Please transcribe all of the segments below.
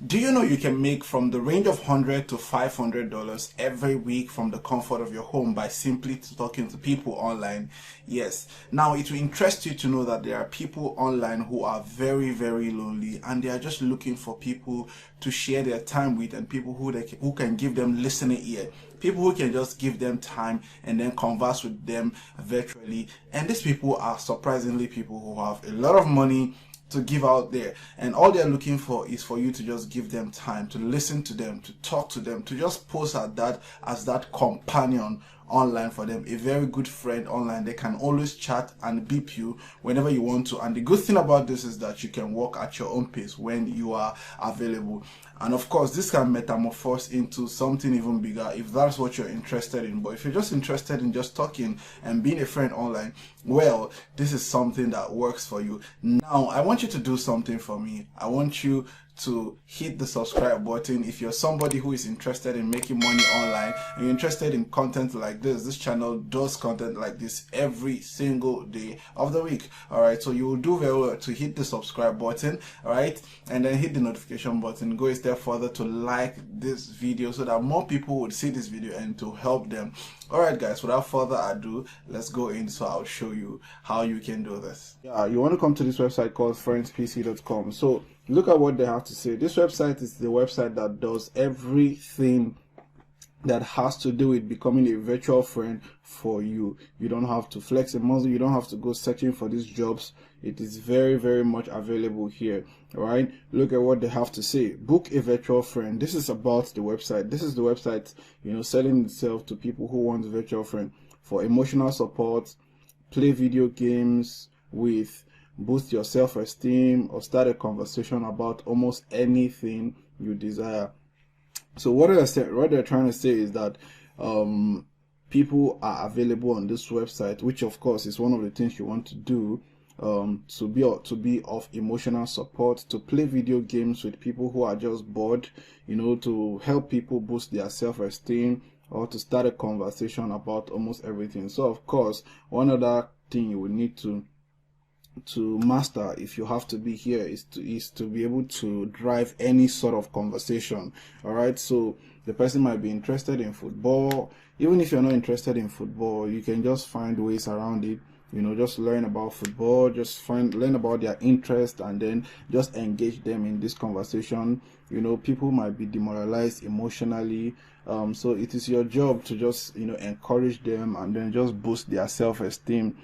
Do you know you can make from the range of $100 to $500 every week from the comfort of your home by simply talking to people online? Yes. Now, it will interest you to know that there are people online who are very, very lonely, and they are just looking for people to share their time with, and people who can give them listening ear. People who can just give them time and then converse with them virtually. And these people are surprisingly people who have a lot of money to give out there, and all they're looking for is for you to just give them time, to listen to them, to talk to them, to just pose at that as that companion online for them, a very good friend online. They can always chat and beep you whenever you want to, and the good thing about this is that you can work at your own pace when you are available. And of course, this can metamorphose into something even bigger if that's what you're interested in. But if you're just interested in just talking and being a friend online, well, this is something that works for you. Now, I want you to do something for me. I want you to hit the subscribe button. If you're somebody who is interested in making money online and you're interested in content like this channel does content like this every single day of the week. All right, so you will do very well to hit the subscribe button, all right, and then hit the notification button. Go a step further to like this video so that more people would see this video and to help them. All right, guys, without further ado, let's go in, so I'll show you how you can do this. Yeah, you want to come to this website called FriendsPC.com. So look at what they have to say. This website is the website that does everything that has to do with becoming a virtual friend for you. You don't have to flex a muscle. You don't have to go searching for these jobs. It is very, very much available here. All right, look at what they have to say. Book a virtual friend. This is about the website. This is the website, selling itself to people who want a virtual friend for emotional support, play video games with, boost your self-esteem, or start a conversation about almost anything you desire. So what they're trying to say is that people are available on this website, which of course is one of the things you want to do, to be of emotional support, to play video games with people who are just bored, to help people boost their self-esteem, or to start a conversation about almost everything. So of course, one other thing you will need to master, if you have to be here, is to be able to drive any sort of conversation. All right, so the person might be interested in football. Even if you're not interested in football, you can just find ways around it. Just learn about football, just learn about their interest, and then just engage them in this conversation. People might be demoralized emotionally, so it is your job to just encourage them and then just boost their self-esteem.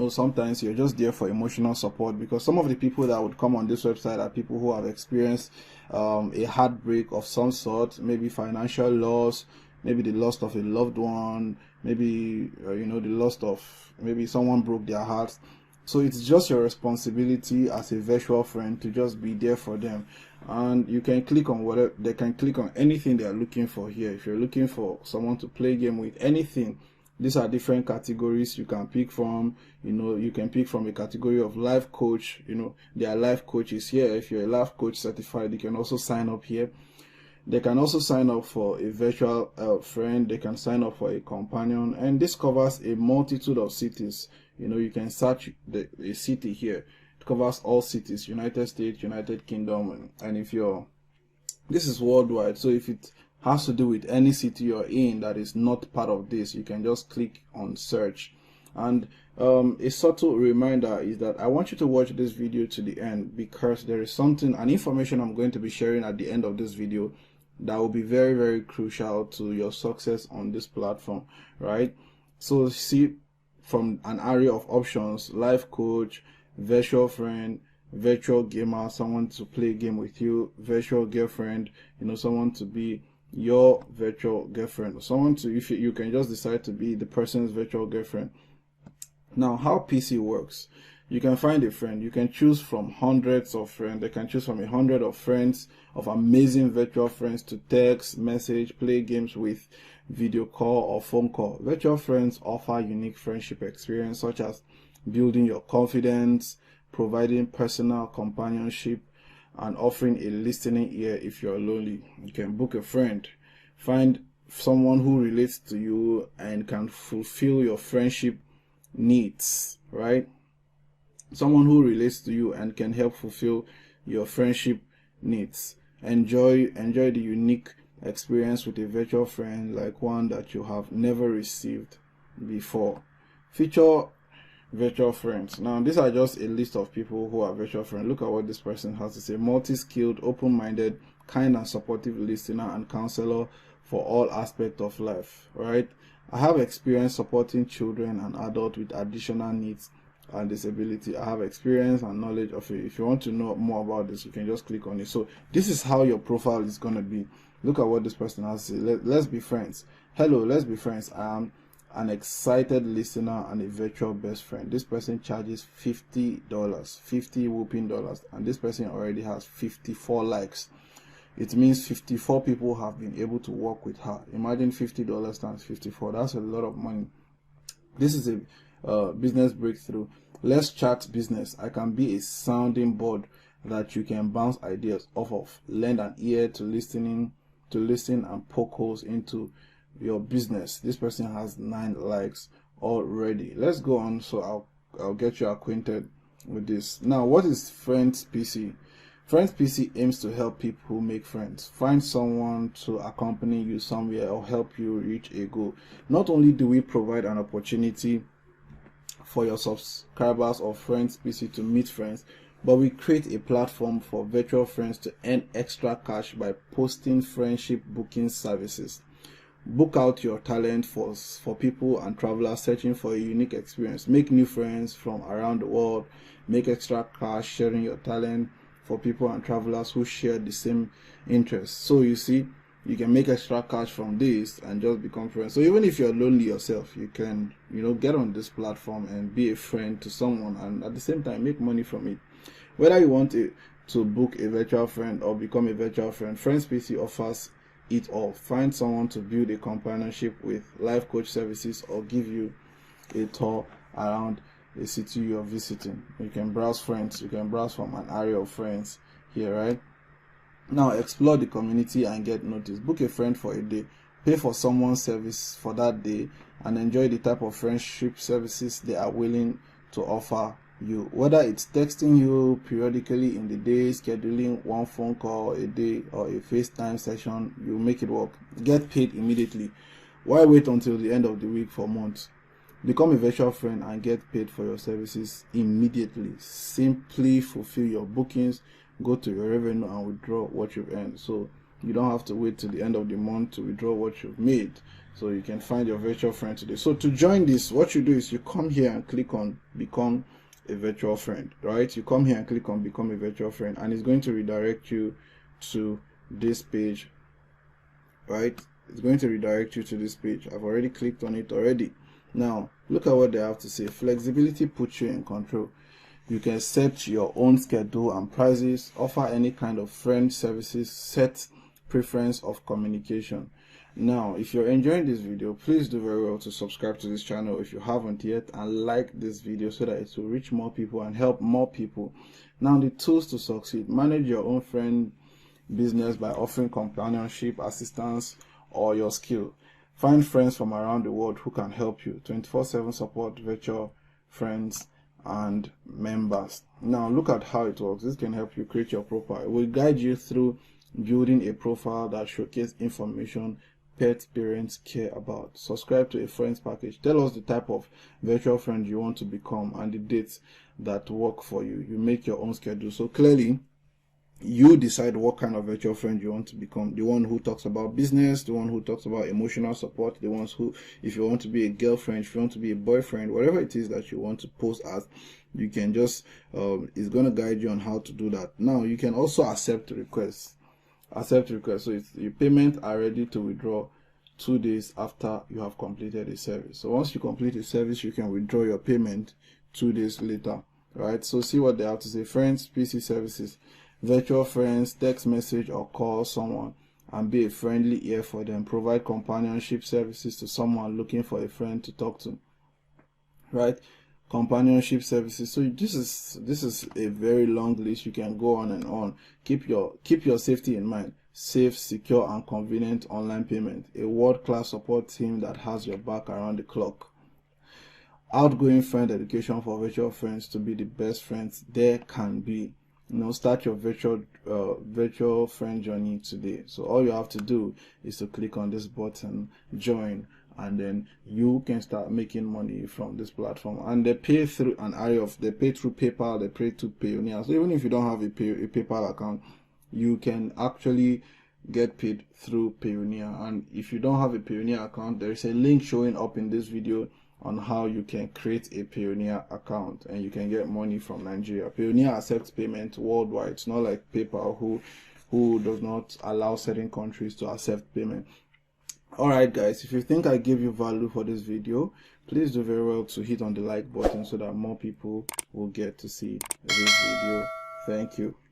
Sometimes you're just there for emotional support, because some of the people that would come on this website are people who have experienced a heartbreak of some sort, maybe financial loss, maybe the loss of a loved one, maybe the loss of, maybe someone broke their heart. So it's just your responsibility as a virtual friend to just be there for them. And you can click on whatever, they can click on anything they are looking for here. If you're looking for someone to play a game with, anything, these are different categories you can pick from. You can pick from a category of life coach. There are life coaches here. If you're a life coach certified, you can also sign up here. They can also sign up for a virtual friend. They can sign up for a companion, and this covers a multitude of cities. You can search a city here. It covers all cities: United States, United Kingdom, and this is worldwide. So if it has to do with any city you're in that is not part of this, you can just click on search. And a subtle reminder is that I want you to watch this video to the end, because there is an information I'm going to be sharing at the end of this video that will be very, very crucial to your success on this platform, right? So see, from an array of options: life coach, virtual friend, virtual gamer, someone to play a game with you, virtual girlfriend, someone to be your virtual girlfriend, or someone to, if you can just decide to be the person's virtual girlfriend. Now, how PC works: you can find a friend. You can choose from hundreds of friends. They can choose from 100 of friends, of amazing virtual friends to text, message, play games with, video call or phone call. Virtual friends offer unique friendship experience, such as building your confidence, providing personal companionship, and offering a listening ear if you're lonely. You can book a friend, find someone who relates to you and can fulfill your friendship needs, right? Someone who relates to you and can help fulfill your friendship needs. enjoy the unique experience with a virtual friend, like one that you have never received before. Feature virtual friends. Now, these are just a list of people who are virtual friends. Look at what this person has to say. Multi-skilled, open-minded, kind and supportive listener and counselor for all aspects of life, right? I have experience supporting children and adults with additional needs and disability. I have experience and knowledge of it. If you want to know more about this, you can just click on it. So this is how your profile is going to be. Look at what this person has to say. Let's be friends. Hello, let's be friends. I am an excited listener and a virtual best friend. This person charges $50, 50 whooping dollars, and this person already has 54 likes. It means 54 people have been able to work with her. Imagine $50 times 54. That's a lot of money. This is a business breakthrough. Let's chat business. I can be a sounding board that you can bounce ideas off of. Lend an ear to listen and poke holes into your business. This person has 9 likes already. Let's go on, so I'll get you acquainted with this. Now, what is FriendsPC? FriendsPC aims to help people make friends, find someone to accompany you somewhere or help you reach a goal. Not only do we provide an opportunity for your subscribers of FriendsPC to meet friends, but we create a platform for virtual friends to earn extra cash by posting friendship booking services. Book out your talent for people and travelers searching for a unique experience. Make new friends from around the world. Make extra cash sharing your talent for people and travelers who share the same interests. So you see, you can make extra cash from this and just become friends. So even if you're lonely yourself, you can, get on this platform and be a friend to someone and at the same time make money from it. Whether you want to book a virtual friend or become a virtual friend, FriendsPC offers it all. Find someone to build a companionship with, life coach services, or give you a tour around a city you're visiting. You can browse friends. You can browse from an area of friends here, right? Now, explore the community and get noticed. Book a friend for a day. Pay for someone's service for that day and enjoy the type of friendship services they are willing to offer you. Whether it's texting you periodically in the day, scheduling one phone call a day, or a FaceTime session, you make it work. Get paid immediately. Why wait until the end of the week for months? Become a virtual friend and get paid for your services immediately. Simply fulfill your bookings, go to your revenue and withdraw what you've earned. So you don't have to wait till the end of the month to withdraw what you've made. So you can find your virtual friend today. So to join this, what you do is you come here and click on become a virtual friend, right? You come here and click on become a virtual friend, and it's going to redirect you to this page, right? It's going to redirect you to this page. I've already clicked on it already. Now look at what they have to say. Flexibility puts you in control. You can set your own schedule and prices, offer any kind of friend services, set preference of communication. Now, if you're enjoying this video, please do very well to subscribe to this channel if you haven't yet, and like this video so that it will reach more people and help more people. Now, the tools to succeed: manage your own friend business by offering companionship, assistance, or your skill. Find friends from around the world who can help you. 24/7 support virtual friends and members. Now look at how it works. This can help you create your profile. It will guide you through building a profile that showcases information pet parents care about. Subscribe to a friends package. Tell us the type of virtual friend you want to become and the dates that work for you. You make your own schedule. So clearly you decide what kind of virtual friend you want to become. The one who talks about business, the one who talks about emotional support, the ones who, if you want to be a girlfriend, if you want to be a boyfriend, whatever it is that you want to post as, you can just it's going to guide you on how to do that. Now you can also accept requests. So it's, your payments are ready to withdraw 2 days after you have completed a service. So once you complete a service, you can withdraw your payment 2 days later, right? So see what they have to say. FriendsPC services: virtual friends, text message or call someone and be a friendly ear for them. Provide companionship services to someone looking for a friend to talk to, right? Companionship services. So this is a very long list. You can go on and on. Keep your safety in mind. Safe, secure and convenient online payment. A world-class support team that has your back around the clock. Outgoing friend education for virtual friends to be the best friends there can be. Start your virtual virtual friend journey today. So all you have to do is to click on this button, join, and then you can start making money from this platform. And they pay through an array of, they pay through PayPal, they pay through Payoneer. So even if you don't have a PayPal account, you can actually get paid through Payoneer. And if you don't have a Payoneer account, there is a link showing up in this video on how you can create a Payoneer account and you can get money from Nigeria. Payoneer accepts payment worldwide. It's not like PayPal who does not allow certain countries to accept payment. Alright guys, if you think I gave you value for this video, please do very well to hit on the like button so that more people will get to see this video. Thank you.